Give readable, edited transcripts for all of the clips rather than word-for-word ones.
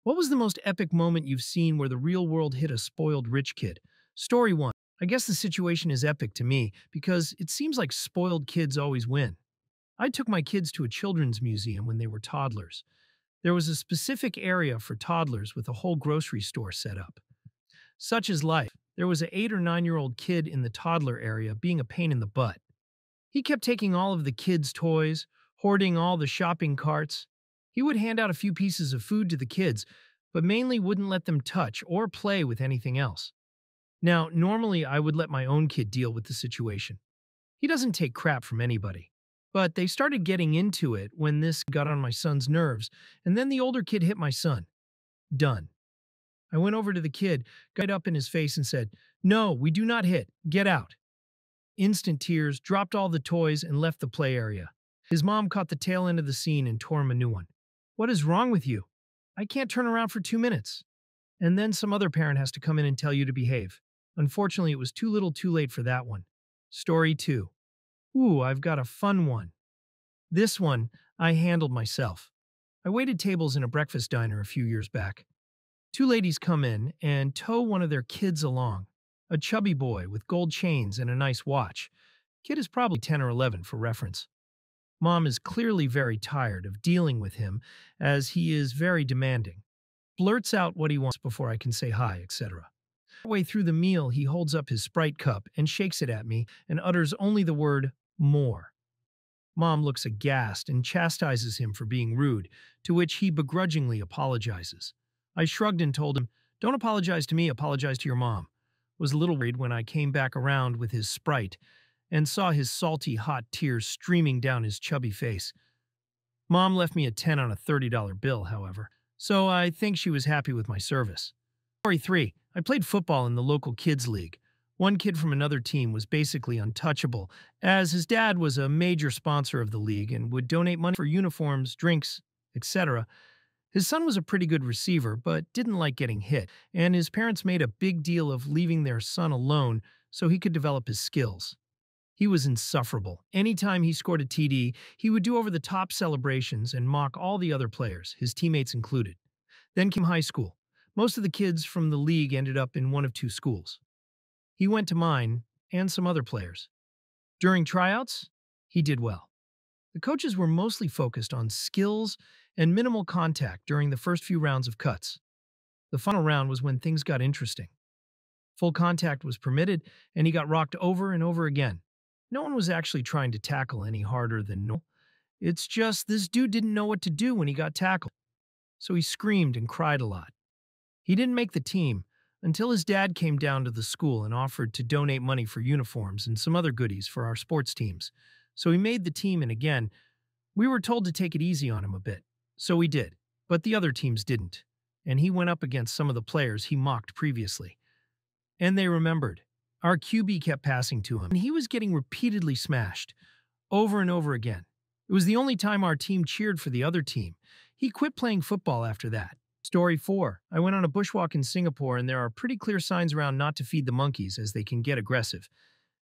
What was the most epic moment you've seen where the real world hit a spoiled rich kid? Story 1. I guess the situation is epic to me because it seems like spoiled kids always win. I took my kids to a children's museum when they were toddlers. There was a specific area for toddlers with a whole grocery store set up. Such is life. There was an 8 or 9-year-old kid in the toddler area being a pain in the butt. He kept taking all of the kids' toys, hoarding all the shopping carts. He would hand out a few pieces of food to the kids, but mainly wouldn't let them touch or play with anything else. Now, normally I would let my own kid deal with the situation. He doesn't take crap from anybody. But they started getting into it when this got on my son's nerves, and then the older kid hit my son. Done. I went over to the kid, got up in his face and said, "No, we do not hit. Get out." Instant tears, dropped all the toys, and left the play area. His mom caught the tail end of the scene and tore him a new one. "What is wrong with you? I can't turn around for 2 minutes." And then some other parent has to come in and tell you to behave. Unfortunately, it was too little too late for that one. Story 2. Ooh, I've got a fun one. This one, I handled myself. I waited tables in a breakfast diner a few years back. Two ladies come in and tow one of their kids along. A chubby boy with gold chains and a nice watch. Kid is probably 10 or 11 for reference. Mom is clearly very tired of dealing with him as he is very demanding. Blurts out what he wants before I can say hi, etc. Halfway through the meal, he holds up his Sprite cup and shakes it at me and utters only the word, "more." Mom looks aghast and chastises him for being rude, to which he begrudgingly apologizes. I shrugged and told him, "Don't apologize to me, apologize to your mom." Was a little worried when I came back around with his Sprite and saw his salty, hot tears streaming down his chubby face. Mom left me a 10 on a $30 bill, however, so I think she was happy with my service. Story 3. I played football in the local kids' league. One kid from another team was basically untouchable, as his dad was a major sponsor of the league and would donate money for uniforms, drinks, etc. His son was a pretty good receiver, but didn't like getting hit, and his parents made a big deal of leaving their son alone so he could develop his skills. He was insufferable. Anytime he scored a TD, he would do over-the-top celebrations and mock all the other players, his teammates included. Then came high school. Most of the kids from the league ended up in one of two schools. He went to mine and some other players. During tryouts, he did well. The coaches were mostly focused on skills and minimal contact during the first few rounds of cuts. The final round was when things got interesting. Full contact was permitted, and he got rocked over and over again. No one was actually trying to tackle any harder than normal. It's just this dude didn't know what to do when he got tackled. So he screamed and cried a lot. He didn't make the team until his dad came down to the school and offered to donate money for uniforms and some other goodies for our sports teams. So he made the team, and again, we were told to take it easy on him a bit. So we did, but the other teams didn't, and he went up against some of the players he mocked previously. And they remembered. Our QB kept passing to him, and he was getting repeatedly smashed, over and over again. It was the only time our team cheered for the other team. He quit playing football after that. Story 4. I went on a bushwalk in Singapore, and there are pretty clear signs around not to feed the monkeys as they can get aggressive.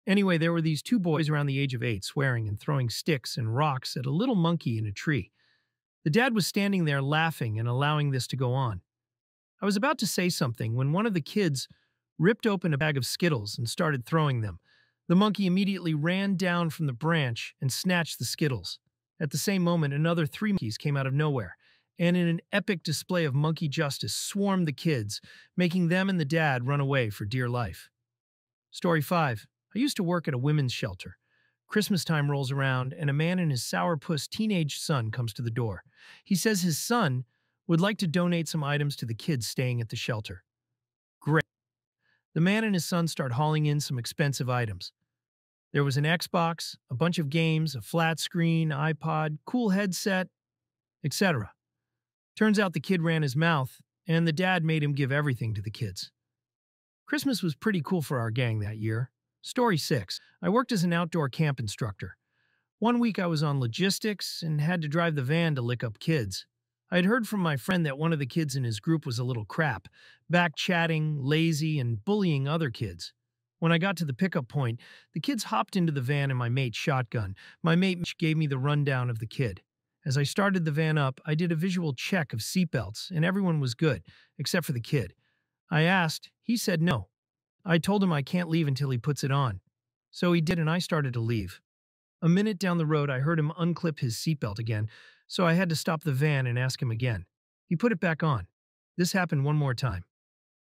Anyway, there were these two boys around the age of 8 swearing and throwing sticks and rocks at a little monkey in a tree. The dad was standing there laughing and allowing this to go on. I was about to say something when one of the kids ripped open a bag of Skittles and started throwing them. The monkey immediately ran down from the branch and snatched the Skittles. At the same moment, another 3 monkeys came out of nowhere, and in an epic display of monkey justice swarmed the kids, making them and the dad run away for dear life. Story 5. I used to work at a women's shelter. Christmas time rolls around, and a man and his sourpuss teenage son comes to the door. He says his son would like to donate some items to the kids staying at the shelter. Great. The man and his son start hauling in some expensive items. There was an Xbox, a bunch of games, a flat screen, iPod, cool headset, etc. Turns out the kid ran his mouth, and the dad made him give everything to the kids. Christmas was pretty cool for our gang that year. Story 6. I worked as an outdoor camp instructor. One week I was on logistics and had to drive the van to lick up kids. I had heard from my friend that one of the kids in his group was a little crap, back-chatting, lazy, and bullying other kids. When I got to the pickup point, the kids hopped into the van and my mate shotgun. My mate gave me the rundown of the kid. As I started the van up, I did a visual check of seatbelts, and everyone was good, except for the kid. I asked, he said no. I told him I can't leave until he puts it on. So he did, and I started to leave. A minute down the road, I heard him unclip his seatbelt again, so I had to stop the van and ask him again. He put it back on. This happened one more time.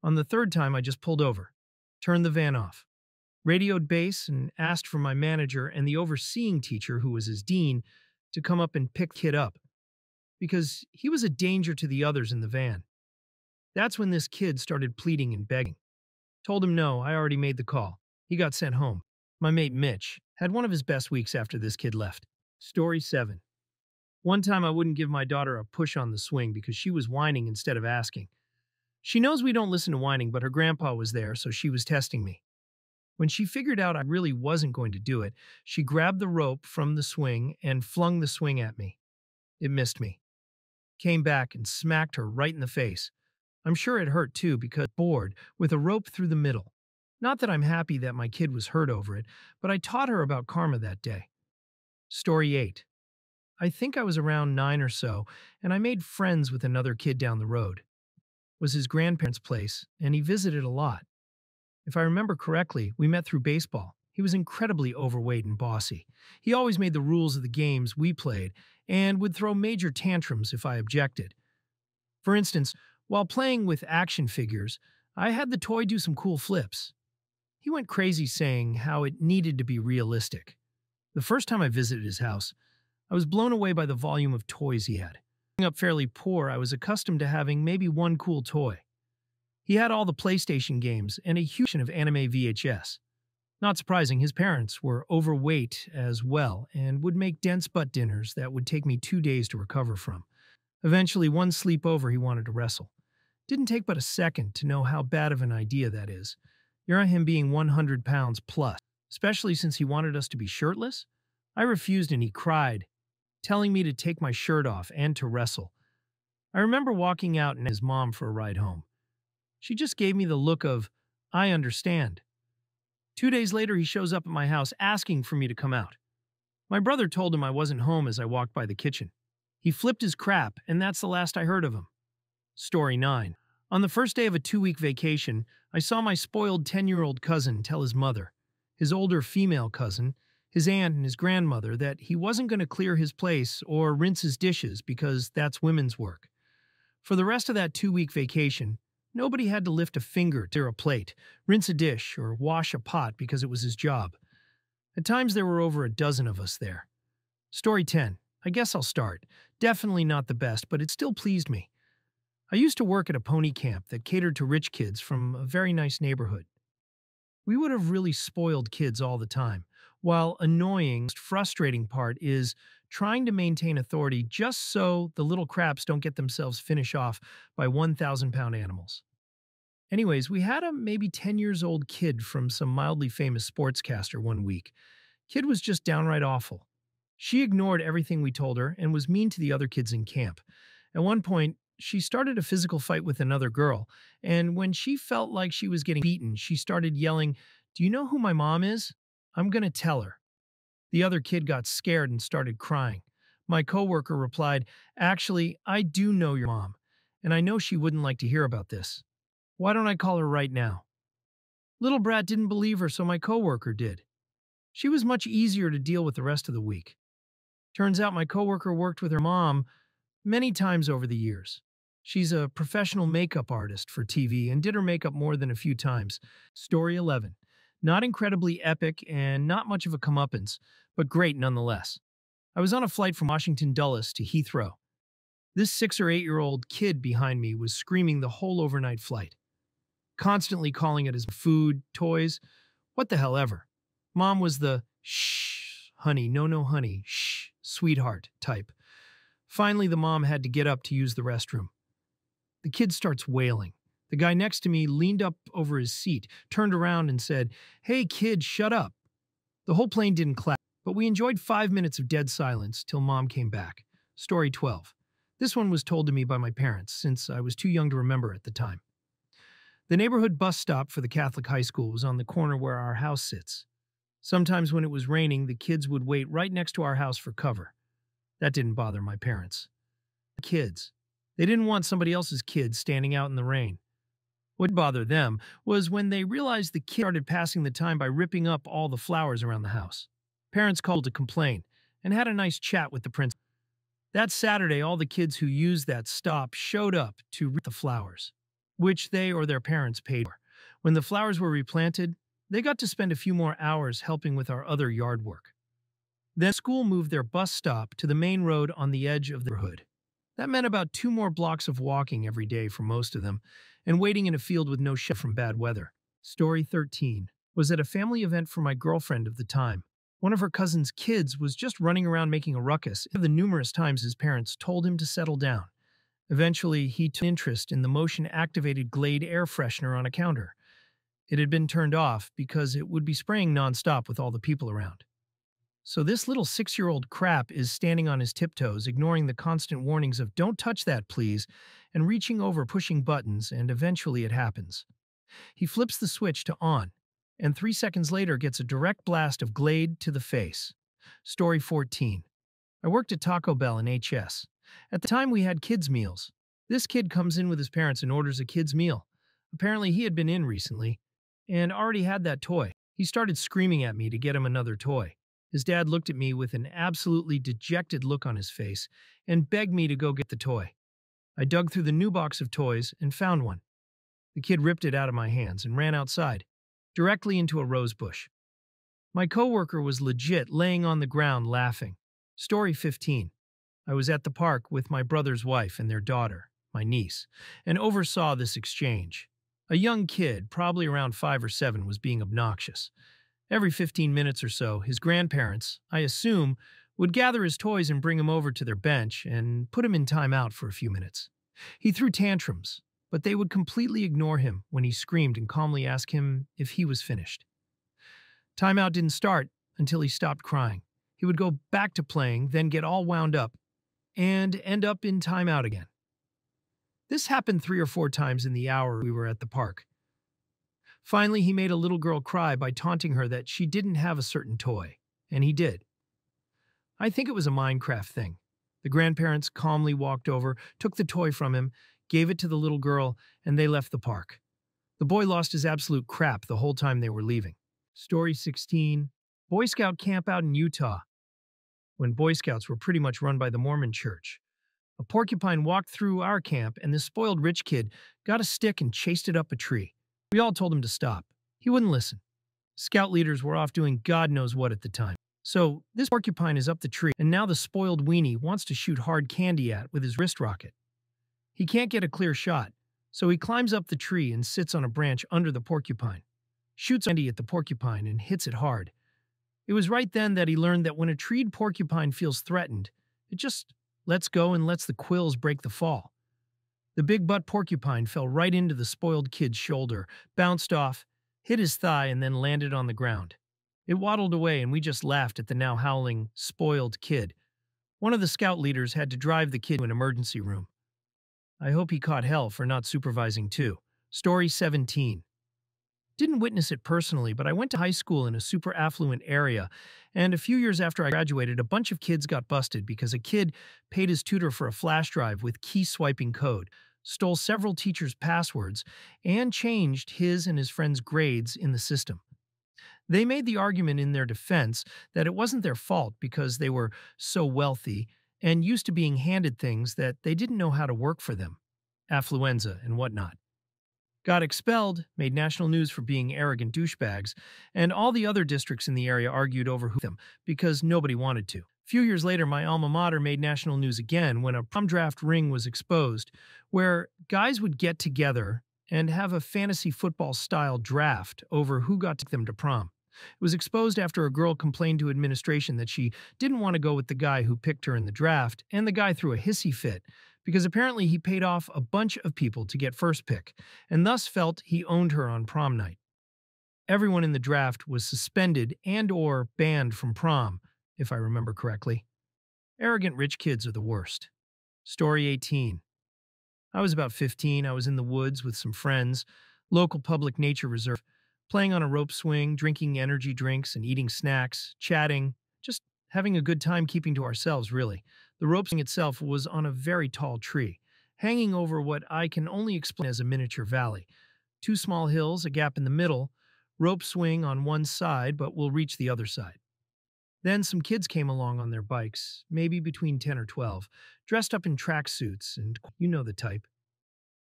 On the third time, I just pulled over, turned the van off, radioed base, and asked for my manager and the overseeing teacher, who was his dean, to come up and pick the kid up, because he was a danger to the others in the van. That's when this kid started pleading and begging. Told him no, I already made the call. He got sent home. My mate Mitch had one of his best weeks after this kid left. Story 7. One time I wouldn't give my daughter a push on the swing because she was whining instead of asking. She knows we don't listen to whining, but her grandpa was there, so she was testing me. When she figured out I really wasn't going to do it, she grabbed the rope from the swing and flung the swing at me. It missed me. Came back and smacked her right in the face. I'm sure it hurt too because bored with a rope through the middle. Not that I'm happy that my kid was hurt over it, but I taught her about karma that day. Story 8. I think I was around 9 or so, and I made friends with another kid down the road. It was his grandparents' place, and he visited a lot. If I remember correctly, we met through baseball. He was incredibly overweight and bossy. He always made the rules of the games we played and would throw major tantrums if I objected. For instance, while playing with action figures, I had the toy do some cool flips. He went crazy saying how it needed to be realistic. The first time I visited his house, I was blown away by the volume of toys he had. Growing up fairly poor, I was accustomed to having maybe one cool toy. He had all the PlayStation games and a huge collection of anime VHS. Not surprising, his parents were overweight as well and would make dense butt dinners that would take me 2 days to recover from. Eventually, one sleepover, he wanted to wrestle. Didn't take but a second to know how bad of an idea that is. You're on him being 100 pounds plus, especially since he wanted us to be shirtless. I refused and he cried, telling me to take my shirt off and to wrestle. I remember walking out and his mom for a ride home. She just gave me the look of, I understand. 2 days later, he shows up at my house asking for me to come out. My brother told him I wasn't home as I walked by the kitchen. He flipped his crap, and that's the last I heard of him. Story 9. On the first day of a 2-week vacation, I saw my spoiled 10-year-old cousin tell his mother, his older female cousin, his aunt, and his grandmother that he wasn't going to clear his place or rinse his dishes because that's women's work. For the rest of that 2-week vacation, nobody had to lift a finger to clear a plate, rinse a dish, or wash a pot because it was his job. At times there were over a dozen of us there. Story 10. I guess I'll start. Definitely not the best, but it still pleased me. I used to work at a pony camp that catered to rich kids from a very nice neighborhood. We would have really spoiled kids all the time, while annoying, frustrating part is trying to maintain authority just so the little craps don't get themselves finished off by 1,000-pound animals. Anyways, we had a maybe 10-years-old kid from some mildly famous sportscaster one week. Kid was just downright awful. She ignored everything we told her and was mean to the other kids in camp. At one point, she started a physical fight with another girl, and when she felt like she was getting beaten, she started yelling, "Do you know who my mom is? I'm gonna tell her." The other kid got scared and started crying. My coworker replied, "Actually, I do know your mom, and I know she wouldn't like to hear about this. Why don't I call her right now?" Little brat didn't believe her, so my coworker did. She was much easier to deal with the rest of the week. Turns out my coworker worked with her mom many times over the years. She's a professional makeup artist for TV and did her makeup more than a few times. Story 11. Not incredibly epic and not much of a comeuppance, but great nonetheless. I was on a flight from Washington Dulles to Heathrow. This 6 or 8-year-old kid behind me was screaming the whole overnight flight, constantly calling it his food, toys, what the hell ever. Mom was the shh, honey, no, honey, shh, sweetheart type. Finally, the mom had to get up to use the restroom. The kid starts wailing. The guy next to me leaned up over his seat, turned around and said, "Hey kid, shut up." The whole plane didn't clap, but we enjoyed 5 minutes of dead silence till Mom came back. Story 12. This one was told to me by my parents, since I was too young to remember at the time. The neighborhood bus stop for the Catholic high school was on the corner where our house sits. Sometimes when it was raining, the kids would wait right next to our house for cover. That didn't bother my parents. Kids. They didn't want somebody else's kids standing out in the rain. What bothered them was when they realized the kid started passing the time by ripping up all the flowers around the house. Parents called to complain and had a nice chat with the principal. That Saturday, all the kids who used that stop showed up to rip the flowers, which they or their parents paid for. When the flowers were replanted, they got to spend a few more hours helping with our other yard work. Then school moved their bus stop to the main road on the edge of the neighborhood. That meant about 2 more blocks of walking every day for most of them, and waiting in a field with no shelter from bad weather. Story 13 was at a family event for my girlfriend of the time. One of her cousin's kids was just running around making a ruckus the numerous times his parents told him to settle down. Eventually, he took interest in the motion-activated Glade air freshener on a counter. It had been turned off because it would be spraying nonstop with all the people around. So this little 6-year-old crap is standing on his tiptoes, ignoring the constant warnings of "don't touch that, please," and reaching over pushing buttons, and eventually it happens. He flips the switch to on, and 3 seconds later gets a direct blast of Glade to the face. Story 14. I worked at Taco Bell in HS. At the time we had kids' meals. This kid comes in with his parents and orders a kid's meal. Apparently he had been in recently and already had that toy. He started screaming at me to get him another toy. His dad looked at me with an absolutely dejected look on his face and begged me to go get the toy. I dug through the new box of toys and found one. The kid ripped it out of my hands and ran outside, directly into a rose bush. My coworker was legit laying on the ground laughing. Story 15. I was at the park with my brother's wife and their daughter, my niece, and oversaw this exchange. A young kid, probably around 5 or 7, was being obnoxious. Every 15 minutes or so, his grandparents, I assume, would gather his toys and bring him over to their bench and put him in timeout for a few minutes. He threw tantrums, but they would completely ignore him when he screamed and calmly ask him if he was finished. Timeout didn't start until he stopped crying. He would go back to playing, then get all wound up, and end up in timeout again. This happened 3 or 4 times in the hour we were at the park. Finally, he made a little girl cry by taunting her that she didn't have a certain toy, and he did. I think it was a Minecraft thing. The grandparents calmly walked over, took the toy from him, gave it to the little girl, and they left the park. The boy lost his absolute crap the whole time they were leaving. Story 16. Boy Scout camp out in Utah. When Boy Scouts were pretty much run by the Mormon church. A porcupine walked through our camp, and this spoiled rich kid got a stick and chased it up a tree. We all told him to stop. He wouldn't listen. Scout leaders were off doing God knows what at the time. So this porcupine is up the tree, and now the spoiled weenie wants to shoot hard candy at with his wrist rocket. He can't get a clear shot, so he climbs up the tree and sits on a branch under the porcupine, shoots candy at the porcupine and hits it hard. It was right then that he learned that when a treed porcupine feels threatened, it just lets go and lets the quills break the fall. The big butt porcupine fell right into the spoiled kid's shoulder, bounced off, hit his thigh, and then landed on the ground. It waddled away, and we just laughed at the now howling, spoiled kid. One of the scout leaders had to drive the kid to an emergency room. I hope he caught hell for not supervising too. Story 17. Didn't witness it personally, but I went to high school in a super affluent area, and a few years after I graduated, a bunch of kids got busted because a kid paid his tutor for a flash drive with key-swiping code, stole several teachers' passwords, and changed his and his friends' grades in the system. They made the argument in their defense that it wasn't their fault because they were so wealthy and used to being handed things that they didn't know how to work for them, affluenza and whatnot. Got expelled, made national news for being arrogant douchebags, and all the other districts in the area argued over them because nobody wanted to. A few years later, my alma mater made national news again when a prom draft ring was exposed, where guys would get together and have a fantasy football-style draft over who got to them to prom. It was exposed after a girl complained to administration that she didn't want to go with the guy who picked her in the draft, and the guy threw a hissy fit because apparently he paid off a bunch of people to get first pick, and thus felt he owned her on prom night. Everyone in the draft was suspended and/or banned from prom, if I remember correctly. Arrogant rich kids are the worst. Story 18. I was about 15. I was in the woods with some friends, local public nature reserve, playing on a rope swing, drinking energy drinks and eating snacks, chatting, just having a good time keeping to ourselves, really. The rope swing itself was on a very tall tree, hanging over what I can only explain as a miniature valley. Two small hills, a gap in the middle, rope swing on one side, but we'll reach the other side. Then some kids came along on their bikes, maybe between 10 or 12, dressed up in tracksuits, and you know the type.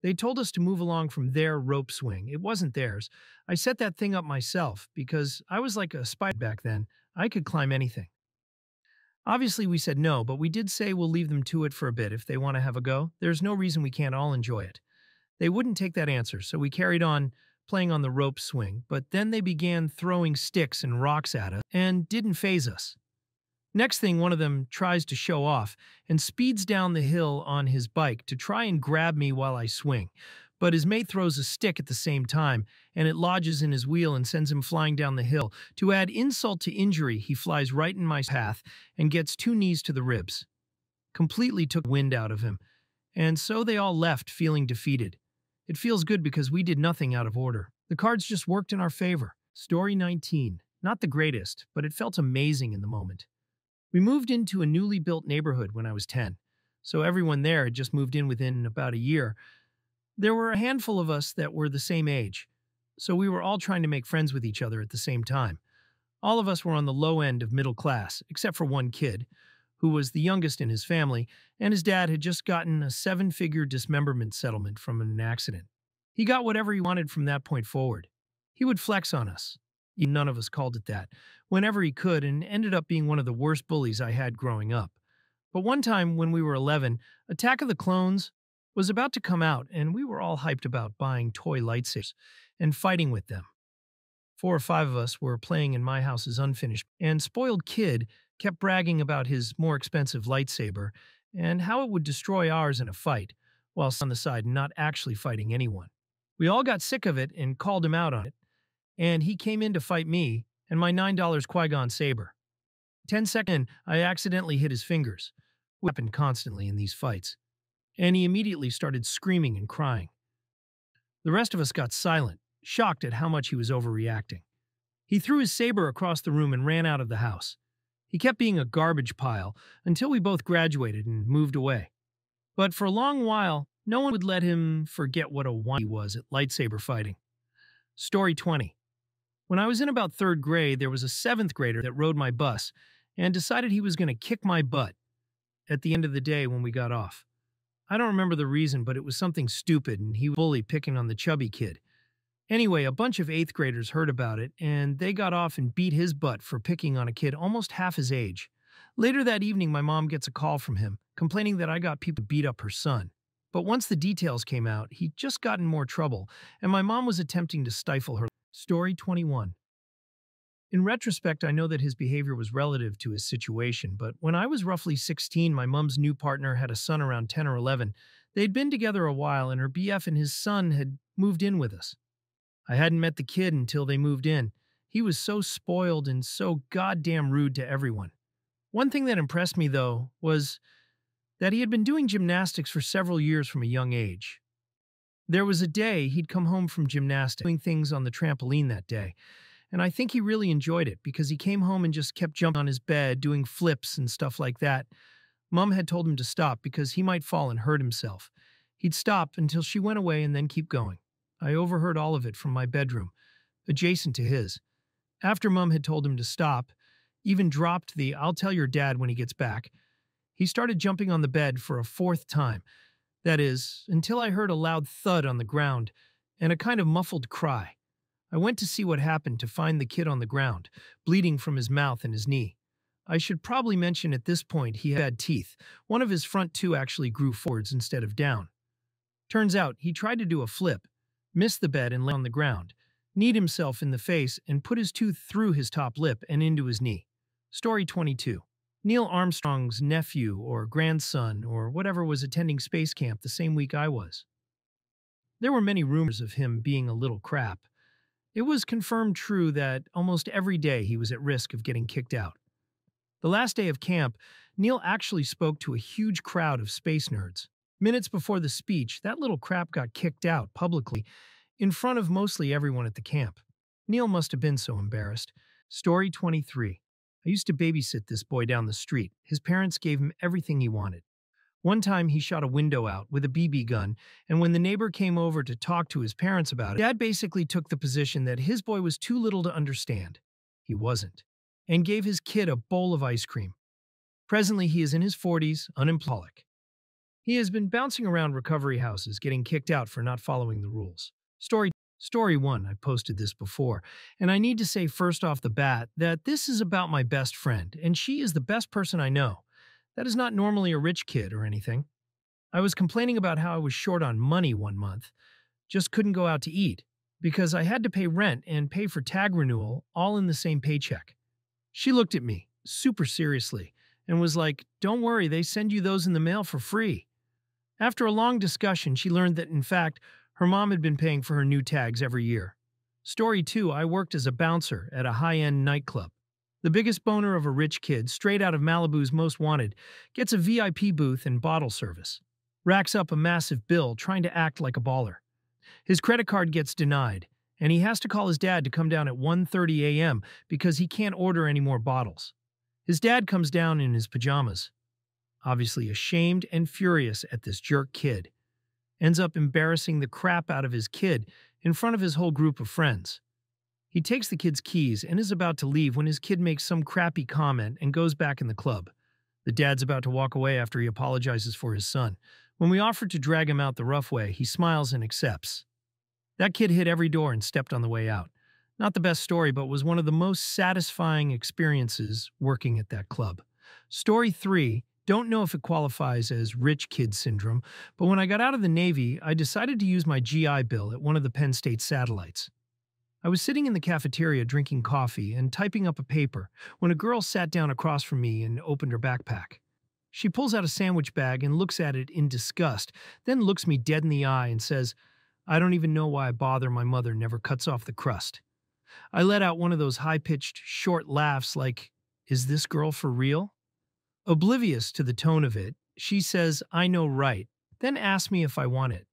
They told us to move along from their rope swing. It wasn't theirs. I set that thing up myself because I was like a spider back then. I could climb anything. Obviously, we said no, but we did say we'll leave them to it for a bit if they want to have a go. There's no reason we can't all enjoy it. They wouldn't take that answer, so we carried on playing on the rope swing, but then they began throwing sticks and rocks at us and didn't faze us. Next thing, one of them tries to show off and speeds down the hill on his bike to try and grab me while I swing. But his mate throws a stick at the same time, and it lodges in his wheel and sends him flying down the hill. To add insult to injury, he flies right in my path and gets 2 knees to the ribs. Completely took wind out of him, and so they all left feeling defeated. It feels good because we did nothing out of order. The cards just worked in our favor. Story 19. Not the greatest, but it felt amazing in the moment. We moved into a newly built neighborhood when I was 10, so everyone there had just moved in within about a year. There were a handful of us that were the same age, so we were all trying to make friends with each other at the same time. All of us were on the low end of middle class, except for one kid, who was the youngest in his family, and his dad had just gotten a 7-figure dismemberment settlement from an accident. He got whatever he wanted from that point forward. He would flex on us. None of us called it that, whenever he could, and ended up being one of the worst bullies I had growing up. But one time when we were 11, Attack of the Clones was about to come out, and we were all hyped about buying toy lightsabers and fighting with them. 4 or 5 of us were playing in my house's unfinished, and spoiled kid kept bragging about his more expensive lightsaber and how it would destroy ours in a fight, whilst on the side not actually fighting anyone. We all got sick of it and called him out on it, and he came in to fight me and my $9 Qui-Gon saber. 10 seconds in, I accidentally hit his fingers, which happened constantly in these fights, and he immediately started screaming and crying. The rest of us got silent, shocked at how much he was overreacting. He threw his saber across the room and ran out of the house. He kept being a garbage pile until we both graduated and moved away. But for a long while, no one would let him forget what a whiny he was at lightsaber fighting. Story 20. When I was in about 3rd grade, there was a 7th grader that rode my bus and decided he was going to kick my butt at the end of the day when we got off. I don't remember the reason, but it was something stupid, and he was bully picking on the chubby kid. Anyway, a bunch of 8th graders heard about it, and they got off and beat his butt for picking on a kid almost half his age. Later that evening, my mom gets a call from him, complaining that I got people to beat up her son. But once the details came out, he'd just gotten more trouble, and my mom was attempting to stifle her. Story 21. In retrospect, I know that his behavior was relative to his situation, but when I was roughly 16, my mom's new partner had a son around 10 or 11. They'd been together a while, and her BF and his son had moved in with us. I hadn't met the kid until they moved in. He was so spoiled and so goddamn rude to everyone. One thing that impressed me, though, was that he had been doing gymnastics for several years from a young age. There was a day he'd come home from gymnastics, doing things on the trampoline that day, and I think he really enjoyed it because he came home and just kept jumping on his bed, doing flips and stuff like that. Mom had told him to stop because he might fall and hurt himself. He'd stop until she went away and then keep going. I overheard all of it from my bedroom, adjacent to his. After Mom had told him to stop, even dropped the "I'll tell your dad when he gets back," he started jumping on the bed for a 4th time. That is, until I heard a loud thud on the ground and a kind of muffled cry. I went to see what happened to find the kid on the ground, bleeding from his mouth and his knee. I should probably mention at this point he had teeth. One of his front 2 actually grew forwards instead of down. Turns out he tried to do a flip, missed the bed and lay on the ground, kneed himself in the face and put his tooth through his top lip and into his knee. Story 22. Neil Armstrong's nephew or grandson or whatever was attending space camp the same week I was. There were many rumors of him being a little crap. It was confirmed true that almost every day he was at risk of getting kicked out. The last day of camp, Neil actually spoke to a huge crowd of space nerds. Minutes before the speech, that little crap got kicked out publicly in front of mostly everyone at the camp. Neil must have been so embarrassed. Story 23. I used to babysit this boy down the street. His parents gave him everything he wanted. One time he shot a window out with a BB gun, and when the neighbor came over to talk to his parents about it, Dad basically took the position that his boy was too little to understand. He wasn't. And gave his kid a bowl of ice cream. Presently, he is in his 40s, unemployed. He has been bouncing around recovery houses, getting kicked out for not following the rules. Story 1, I posted this before, and I need to say first off the bat that this is about my best friend, and she is the best person I know. That is not normally a rich kid or anything. I was complaining about how I was short on money one month, just couldn't go out to eat, because I had to pay rent and pay for tag renewal all in the same paycheck. She looked at me, super seriously, and was like, "Don't worry, they send you those in the mail for free." After a long discussion, she learned that, in fact, her mom had been paying for her new tags every year. Story 2, I worked as a bouncer at a high-end nightclub. The biggest boner of a rich kid, straight out of Malibu's Most Wanted, gets a VIP booth and bottle service. Racks up a massive bill trying to act like a baller. His credit card gets denied, and he has to call his dad to come down at 1:30 a.m. because he can't order any more bottles. His dad comes down in his pajamas, obviously ashamed and furious at this jerk kid. Ends up embarrassing the crap out of his kid in front of his whole group of friends. He takes the kid's keys and is about to leave when his kid makes some crappy comment and goes back in the club. The dad's about to walk away after he apologizes for his son. When we offer to drag him out the rough way, he smiles and accepts. That kid hit every door and stepped on the way out. Not the best story, but was one of the most satisfying experiences working at that club. Story 3, don't know if it qualifies as rich kid syndrome, but when I got out of the Navy, I decided to use my GI Bill at one of the Penn State satellites. I was sitting in the cafeteria drinking coffee and typing up a paper when a girl sat down across from me and opened her backpack. She pulls out a sandwich bag and looks at it in disgust, then looks me dead in the eye and says, "I don't even know why I bother, my mother never cuts off the crust." I let out one of those high-pitched, short laughs like, "Is this girl for real?" Oblivious to the tone of it, she says, "I know right," then asks me if I want it.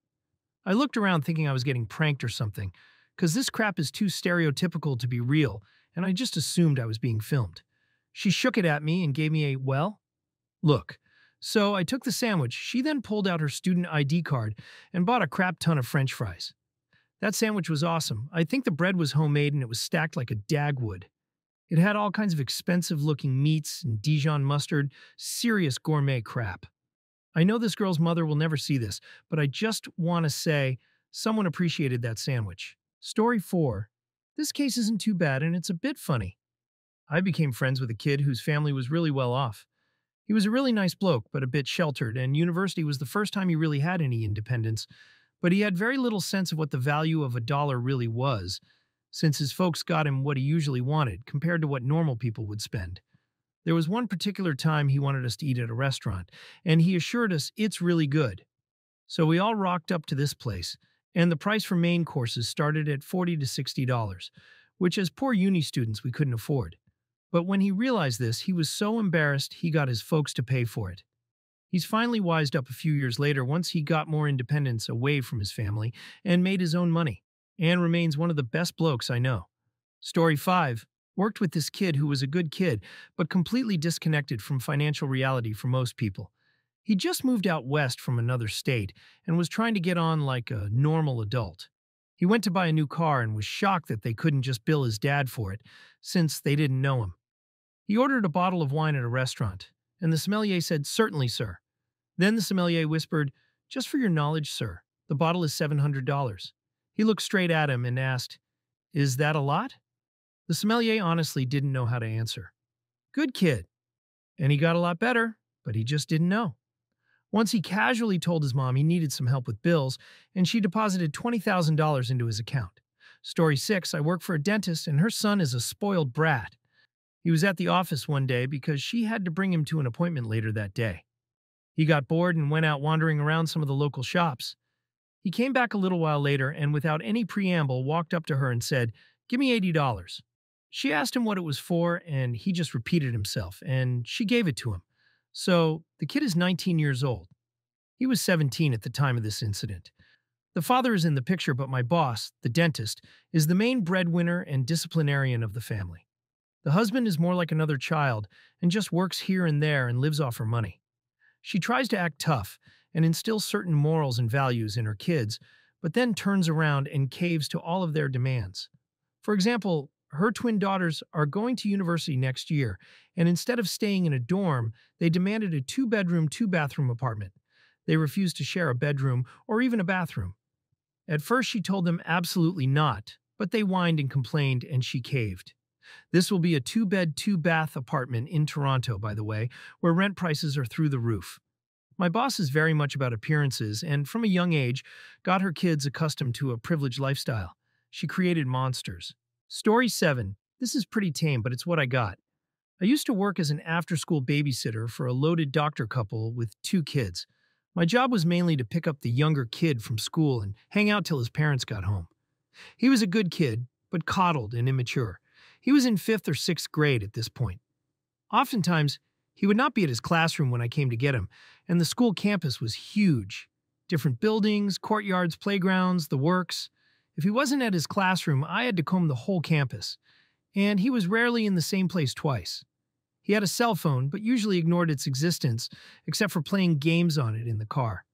I looked around thinking I was getting pranked or something, because this crap is too stereotypical to be real, and I just assumed I was being filmed. She shook it at me and gave me a, "Well, look." So I took the sandwich. She then pulled out her student ID card and bought a crap ton of French fries. That sandwich was awesome. I think the bread was homemade and it was stacked like a dagwood. It had all kinds of expensive-looking meats and Dijon mustard, serious gourmet crap. I know this girl's mother will never see this, but I just want to say someone appreciated that sandwich. Story 4. This case isn't too bad and it's a bit funny. I became friends with a kid whose family was really well off. He was a really nice bloke, but a bit sheltered, and university was the first time he really had any independence, but he had very little sense of what the value of a dollar really was, since his folks got him what he usually wanted compared to what normal people would spend. There was one particular time he wanted us to eat at a restaurant, and he assured us it's really good. So we all rocked up to this place, and the price for main courses started at $40 to $60, which as poor uni students we couldn't afford. But when he realized this, he was so embarrassed he got his folks to pay for it. He's finally wised up a few years later once he got more independence away from his family and made his own money, and remains one of the best blokes I know. Story 5. Worked with this kid who was a good kid, but completely disconnected from financial reality for most people. He just moved out west from another state and was trying to get on like a normal adult. He went to buy a new car and was shocked that they couldn't just bill his dad for it, since they didn't know him. He ordered a bottle of wine at a restaurant, and the sommelier said, "Certainly, sir." Then the sommelier whispered, "Just for your knowledge, sir, the bottle is $700. He looked straight at him and asked, "Is that a lot?" The sommelier honestly didn't know how to answer. Good kid. And he got a lot better, but he just didn't know. Once he casually told his mom he needed some help with bills, and she deposited $20,000 into his account. Story 6, I work for a dentist, and her son is a spoiled brat. He was at the office one day because she had to bring him to an appointment later that day. He got bored and went out wandering around some of the local shops. He came back a little while later and without any preamble walked up to her and said, "Give me $80. She asked him what it was for, and he just repeated himself, and she gave it to him. So, the kid is 19 years old. He was 17 at the time of this incident. The father is in the picture, but my boss, the dentist, is the main breadwinner and disciplinarian of the family. The husband is more like another child and just works here and there and lives off her money. She tries to act tough and instill certain morals and values in her kids, but then turns around and caves to all of their demands. For example, her twin daughters are going to university next year, and instead of staying in a dorm, they demanded a two-bedroom, two-bathroom apartment. They refused to share a bedroom or even a bathroom. At first, she told them absolutely not, but they whined and complained, and she caved. This will be a two-bed, two-bath apartment in Toronto, by the way, where rent prices are through the roof. My boss is very much about appearances and, from a young age, got her kids accustomed to a privileged lifestyle. She created monsters. Story 7. This is pretty tame, but it's what I got. I used to work as an after-school babysitter for a loaded doctor couple with 2 kids. My job was mainly to pick up the younger kid from school and hang out till his parents got home. He was a good kid, but coddled and immature. He was in 5th or 6th grade at this point. Oftentimes, he would not be at his classroom when I came to get him, and the school campus was huge. Different buildings, courtyards, playgrounds, the works. If he wasn't at his classroom, I had to comb the whole campus, and he was rarely in the same place twice. He had a cell phone, but usually ignored its existence, except for playing games on it in the car.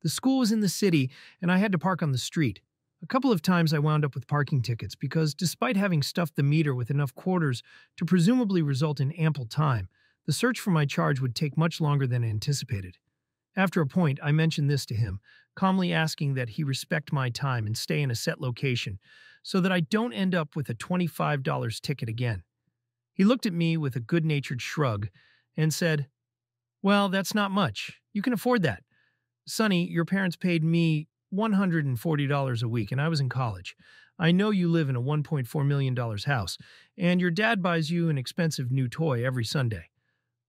The school was in the city, and I had to park on the street. A couple of times I wound up with parking tickets because, despite having stuffed the meter with enough quarters to presumably result in ample time, the search for my charge would take much longer than anticipated. After a point, I mentioned this to him, calmly asking that he respect my time and stay in a set location so that I don't end up with a $25 ticket again. He looked at me with a good-natured shrug and said, "Well, that's not much. You can afford that. Sonny, your parents paid me $140 a week, and I was in college. I know you live in a $1.4 million house, and your dad buys you an expensive new toy every Sunday.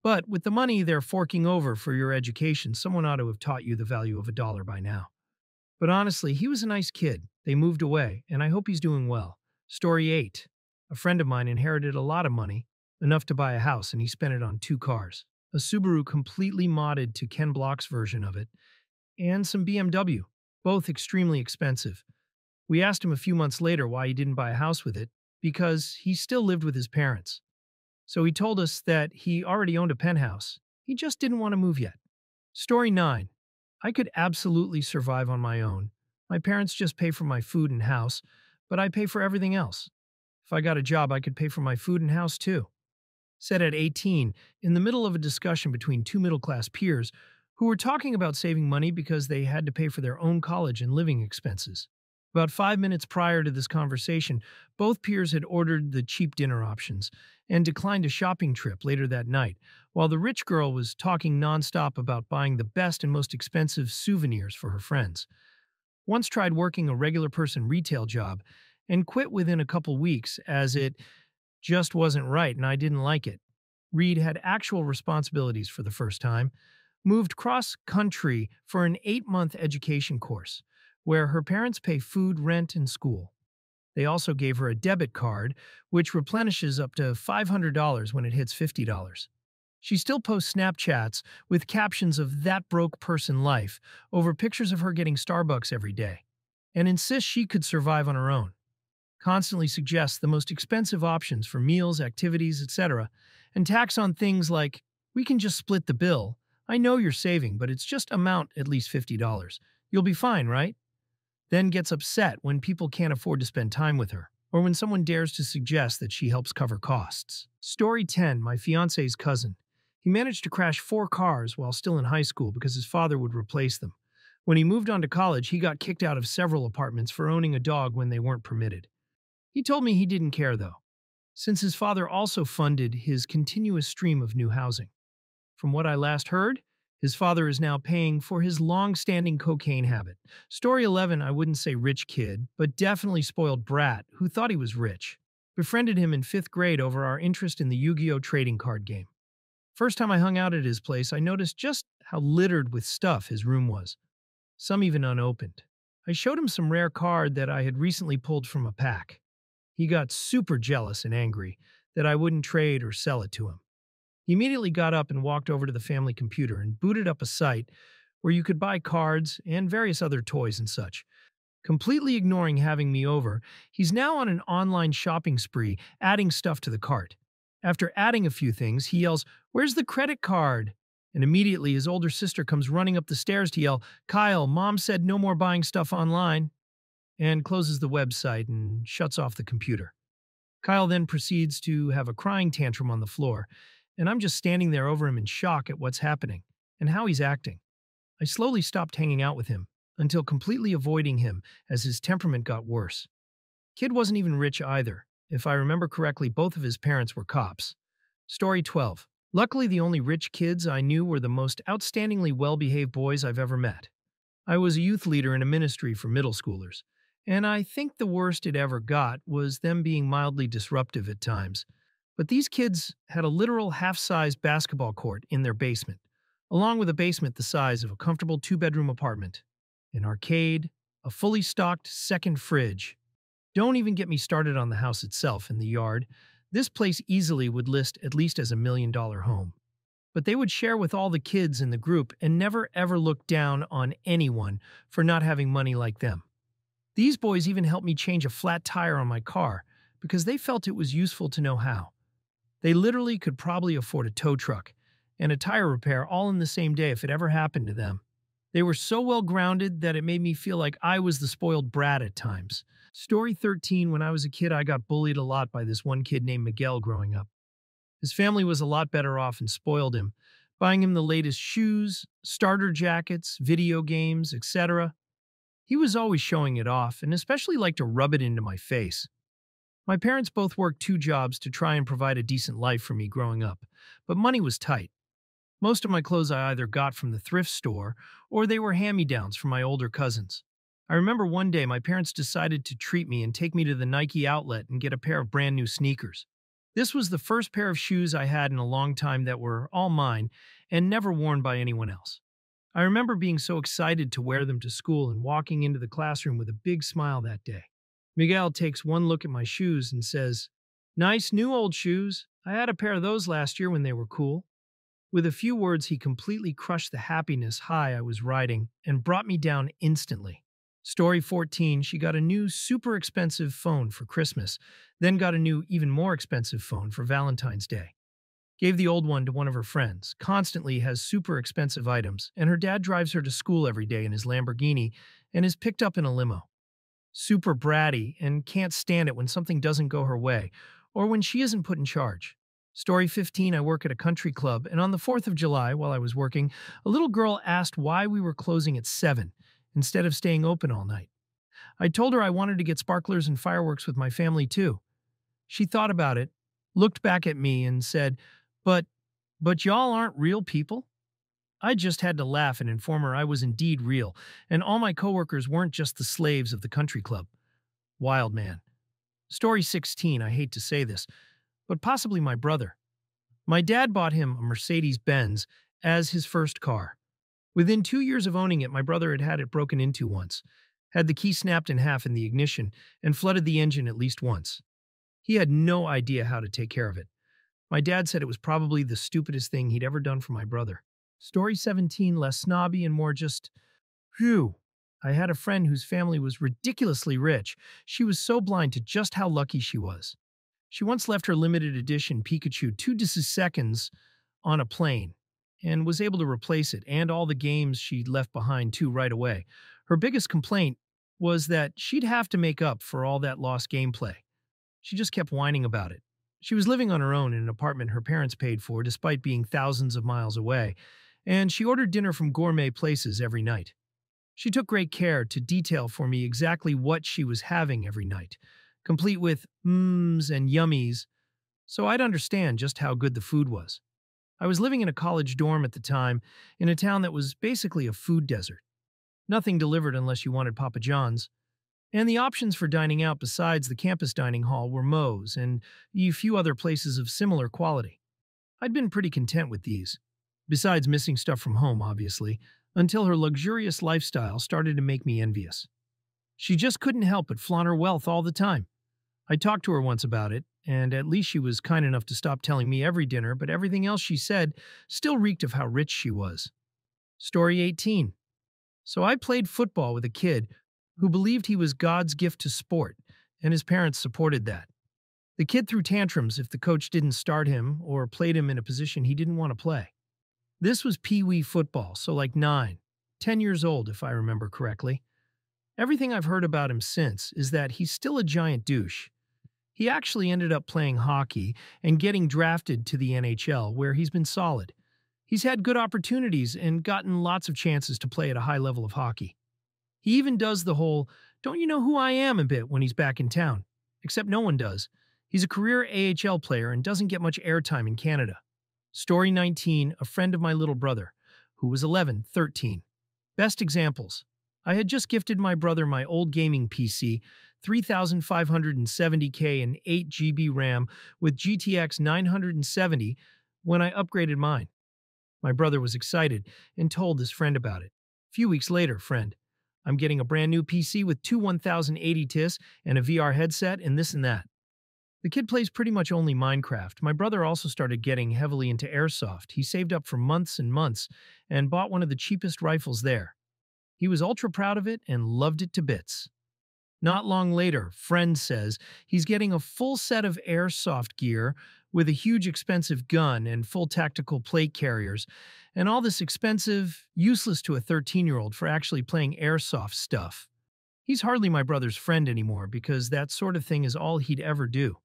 But with the money they're forking over for your education, someone ought to have taught you the value of a dollar by now." But honestly, he was a nice kid. They moved away, and I hope he's doing well. Story 8. A friend of mine inherited a lot of money, enough to buy a house, and he spent it on 2 cars. A Subaru completely modded to Ken Block's version of it, and some BMW, both extremely expensive. We asked him a few months later why he didn't buy a house with it, because he still lived with his parents. So he told us that he already owned a penthouse. He just didn't want to move yet. Story 9. I could absolutely survive on my own. My parents just pay for my food and house, but I pay for everything else. If I got a job, I could pay for my food and house too. Said at 18, in the middle of a discussion between 2 middle-class peers who were talking about saving money because they had to pay for their own college and living expenses. About 5 minutes prior to this conversation, both peers had ordered the cheap dinner options and declined a shopping trip later that night, while the rich girl was talking nonstop about buying the best and most expensive souvenirs for her friends. Once tried working a regular person retail job and quit within a couple weeks as it just wasn't right and I didn't like it. Reed had actual responsibilities for the first time, moved cross-country for an 8-month education course, where her parents pay food, rent, and school. They also gave her a debit card, which replenishes up to $500 when it hits $50. She still posts Snapchats with captions of "that broke person life" over pictures of her getting Starbucks every day, and insists she could survive on her own. Constantly suggests the most expensive options for meals, activities, etc., and tacks on things like, "We can just split the bill. I know you're saving, but it's just amount at least $50. You'll be fine, right?" Then gets upset when people can't afford to spend time with her, or when someone dares to suggest that she helps cover costs. Story 10. My fiancé's cousin. He managed to crash 4 cars while still in high school because his father would replace them. When he moved on to college, he got kicked out of several apartments for owning a dog when they weren't permitted. He told me he didn't care, though, since his father also funded his continuous stream of new housing. From what I last heard, his father is now paying for his long-standing cocaine habit. Story 11, I wouldn't say rich kid, but definitely spoiled brat who thought he was rich. Befriended him in 5th grade over our interest in the Yu-Gi-Oh! Trading card game. First time I hung out at his place, I noticed just how littered with stuff his room was. Some even unopened. I showed him some rare card that I had recently pulled from a pack. He got super jealous and angry that I wouldn't trade or sell it to him. He immediately got up and walked over to the family computer and booted up a site where you could buy cards and various other toys and such. Completely ignoring having me over, he's now on an online shopping spree, adding stuff to the cart. After adding a few things, he yells, "Where's the credit card?" And immediately his older sister comes running up the stairs to yell, "Kyle, Mom said no more buying stuff online," and closes the website and shuts off the computer. Kyle then proceeds to have a crying tantrum on the floor, and I'm just standing there over him in shock at what's happening and how he's acting. I slowly stopped hanging out with him until completely avoiding him as his temperament got worse. Kid wasn't even rich either. If I remember correctly, both of his parents were cops. Story 12. Luckily, the only rich kids I knew were the most outstandingly well-behaved boys I've ever met. I was a youth leader in a ministry for middle schoolers, and I think the worst it ever got was them being mildly disruptive at times. But these kids had a literal half-sized basketball court in their basement, along with a basement the size of a comfortable two-bedroom apartment, an arcade, a fully stocked second fridge. Don't even get me started on the house itself and the yard. This place easily would list at least as $1 million home. But they would share with all the kids in the group and never ever look down on anyone for not having money like them. These boys even helped me change a flat tire on my car because they felt it was useful to know how. They literally could probably afford a tow truck and a tire repair all in the same day if it ever happened to them. They were so well grounded that it made me feel like I was the spoiled brat at times. Story 13. When I was a kid, I got bullied a lot by this one kid named Miguel growing up. His family was a lot better off and spoiled him, buying him the latest shoes, starter jackets, video games, etc. He was always showing it off and especially liked to rub it into my face. My parents both worked two jobs to try and provide a decent life for me growing up, but money was tight. Most of my clothes I either got from the thrift store or they were hand-me-downs from my older cousins. I remember one day my parents decided to treat me and take me to the Nike outlet and get a pair of brand new sneakers. This was the first pair of shoes I had in a long time that were all mine and never worn by anyone else. I remember being so excited to wear them to school and walking into the classroom with a big smile that day. Miguel takes one look at my shoes and says, "Nice new old shoes. I had a pair of those last year when they were cool." With a few words, he completely crushed the happiness high I was riding and brought me down instantly. Story 14. She got a new super expensive phone for Christmas, then got a new even more expensive phone for Valentine's Day. Gave the old one to one of her friends, constantly has super expensive items, and her dad drives her to school every day in his Lamborghini and is picked up in a limo. Super bratty and can't stand it when something doesn't go her way or when she isn't put in charge. Story 15. I work at a country club, and on the 4th of July, while I was working, a little girl asked why we were closing at 7 instead of staying open all night. I told her I wanted to get sparklers and fireworks with my family too. She thought about it, looked back at me, and said, But y'all aren't real people?" I just had to laugh and inform her I was indeed real, and all my coworkers weren't just the slaves of the country club. Wild man. Story 16. I hate to say this, but possibly my brother. My dad bought him a Mercedes-Benz as his first car. Within 2 years of owning it, my brother had had it broken into once, had the key snapped in half in the ignition, and flooded the engine at least once. He had no idea how to take care of it. My dad said it was probably the stupidest thing he'd ever done for my brother. Story 17. Less snobby and more just, phew. I had a friend whose family was ridiculously rich. She was so blind to just how lucky she was. She once left her limited edition Pikachu 2 seconds on a plane and was able to replace it and all the games she'd left behind too right away. Her biggest complaint was that she'd have to make up for all that lost gameplay. She just kept whining about it. She was living on her own in an apartment her parents paid for despite being thousands of miles away, and she ordered dinner from gourmet places every night. She took great care to detail for me exactly what she was having every night, complete with mms and yummies, so I'd understand just how good the food was. I was living in a college dorm at the time, in a town that was basically a food desert. Nothing delivered unless you wanted Papa John's, and the options for dining out besides the campus dining hall were Moe's and a few other places of similar quality. I'd been pretty content with these, besides missing stuff from home, obviously, until her luxurious lifestyle started to make me envious. She just couldn't help but flaunt her wealth all the time. I talked to her once about it, and at least she was kind enough to stop telling me every dinner, but everything else she said still reeked of how rich she was. Story 18. So I played football with a kid who believed he was God's gift to sport, and his parents supported that. The kid threw tantrums if the coach didn't start him or played him in a position he didn't want to play. This was Pee-wee football, so like 9, 10 years old if I remember correctly. Everything I've heard about him since is that he's still a giant douche. He actually ended up playing hockey and getting drafted to the NHL, where he's been solid. He's had good opportunities and gotten lots of chances to play at a high level of hockey. He even does the whole, "don't you know who I am" a bit when he's back in town. Except no one does. He's a career AHL player and doesn't get much airtime in Canada. Story 19, a friend of my little brother, who was 11, 13. Best examples. I had just gifted my brother my old gaming PC, 3570K and 8 GB RAM with GTX 970 when I upgraded mine. My brother was excited and told his friend about it. A few weeks later, friend, I'm getting a brand new PC with two 1080 TIS and a VR headset and this and that. The kid plays pretty much only Minecraft. My brother also started getting heavily into airsoft. He saved up for months and months and bought one of the cheapest rifles there. He was ultra proud of it and loved it to bits. Not long later, friend says he's getting a full set of airsoft gear with a huge expensive gun and full tactical plate carriers, and all this expensive, useless to a 13-year-old for actually playing airsoft stuff. He's hardly my brother's friend anymore because that sort of thing is all he'd ever do.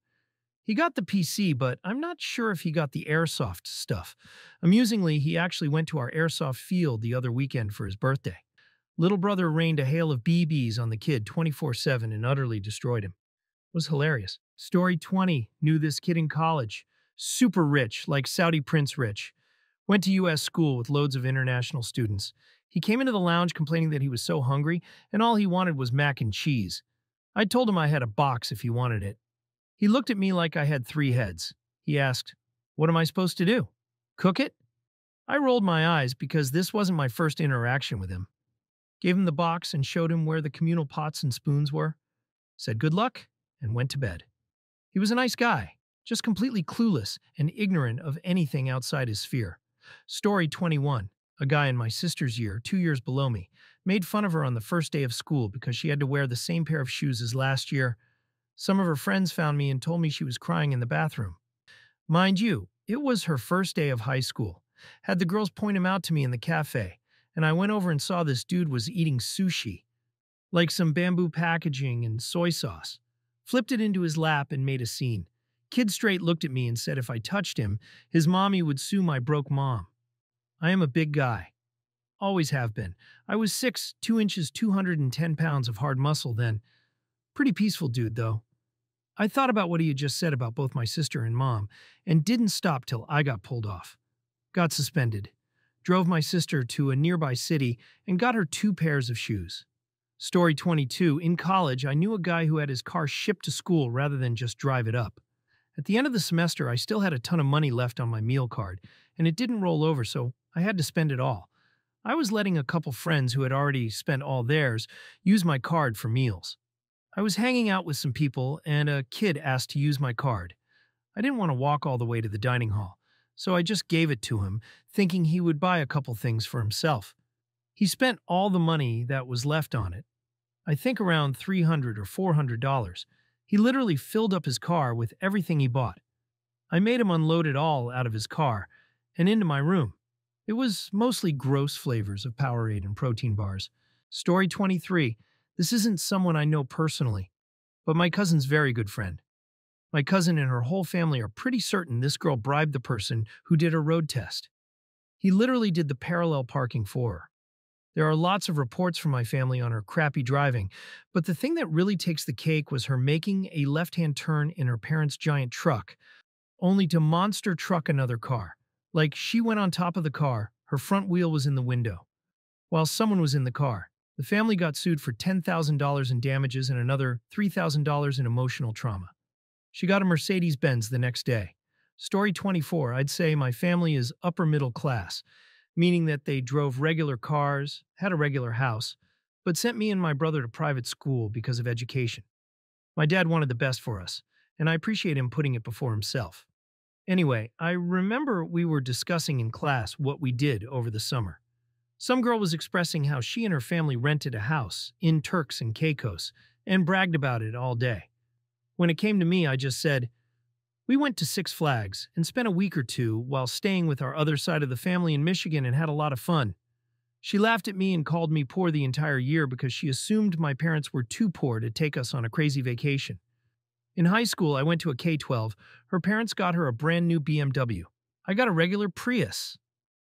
He got the PC, but I'm not sure if he got the airsoft stuff. Amusingly, he actually went to our airsoft field the other weekend for his birthday. Little brother rained a hail of BBs on the kid 24/7 and utterly destroyed him. It was hilarious. Story 20, knew this kid in college. Super rich, like Saudi Prince rich. Went to US school with loads of international students. He came into the lounge complaining that he was so hungry and all he wanted was mac and cheese. I told him I had a box if he wanted it. He looked at me like I had 3 heads. He asked, "What am I supposed to do? Cook it?" I rolled my eyes because this wasn't my first interaction with him. Gave him the box and showed him where the communal pots and spoons were. Said good luck and went to bed. He was a nice guy, just completely clueless and ignorant of anything outside his sphere. Story 21. A guy in my sister's year, 2 years below me, made fun of her on the first day of school because she had to wear the same pair of shoes as last year. Some of her friends found me and told me she was crying in the bathroom. Mind you, it was her first day of high school. Had the girls point him out to me in the cafe, and I went over and saw this dude was eating sushi, like some bamboo packaging and soy sauce. Flipped it into his lap and made a scene. Kid straight looked at me and said if I touched him, his mommy would sue my broke mom. I am a big guy. Always have been. I was 6, 2 inches, 210 pounds of hard muscle then. Pretty peaceful dude, though. I thought about what he had just said about both my sister and mom, and didn't stop till I got pulled off. Got suspended. Drove my sister to a nearby city and got her 2 pairs of shoes. Story 22. In college, I knew a guy who had his car shipped to school rather than just drive it up. At the end of the semester, I still had a ton of money left on my meal card, and it didn't roll over, so I had to spend it all. I was letting a couple friends who had already spent all theirs use my card for meals. I was hanging out with some people, and a kid asked to use my card. I didn't want to walk all the way to the dining hall, so I just gave it to him, thinking he would buy a couple things for himself. He spent all the money that was left on it. I think around $300 or $400. He literally filled up his car with everything he bought. I made him unload it all out of his car and into my room. It was mostly gross flavors of Powerade and protein bars. Story 23. This isn't someone I know personally, but my cousin's very good friend. My cousin and her whole family are pretty certain this girl bribed the person who did her road test. He literally did the parallel parking for her. There are lots of reports from my family on her crappy driving, but the thing that really takes the cake was her making a left-hand turn in her parents' giant truck, only to monster truck another car. Like she went on top of the car, her front wheel was in the window, while someone was in the car. The family got sued for $10,000 in damages and another $3,000 in emotional trauma. She got a Mercedes-Benz the next day. Story 24. I'd say my family is upper middle class, meaning that they drove regular cars, had a regular house, but sent me and my brother to private school because of education. My dad wanted the best for us, and I appreciate him putting it before himself. Anyway, I remember we were discussing in class what we did over the summer. Some girl was expressing how she and her family rented a house in Turks and Caicos and bragged about it all day. When it came to me, I just said, We went to Six Flags and spent a week or two while staying with our other side of the family in Michigan and had a lot of fun. She laughed at me and called me poor the entire year because she assumed my parents were too poor to take us on a crazy vacation. In high school, I went to a K-12. Her parents got her a brand new BMW. I got a regular Prius.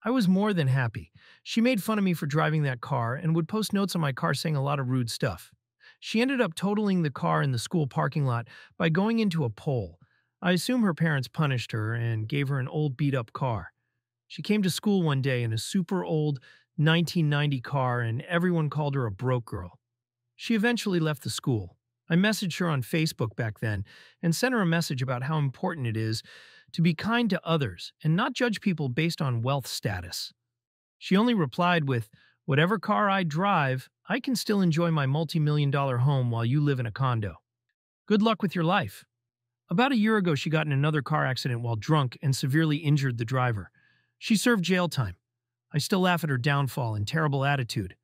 I was more than happy. She made fun of me for driving that car and would post notes on my car saying a lot of rude stuff. She ended up totaling the car in the school parking lot by going into a pole. I assume her parents punished her and gave her an old beat-up car. She came to school one day in a super old 1990 car and everyone called her a broke girl. She eventually left the school. I messaged her on Facebook back then and sent her a message about how important it is to be kind to others and not judge people based on wealth status. She only replied with, "Whatever car I drive, I can still enjoy my multi-million-dollar home while you live in a condo. Good luck with your life." About a year ago, she got in another car accident while drunk and severely injured the driver. She served jail time. I still laugh at her downfall and terrible attitude.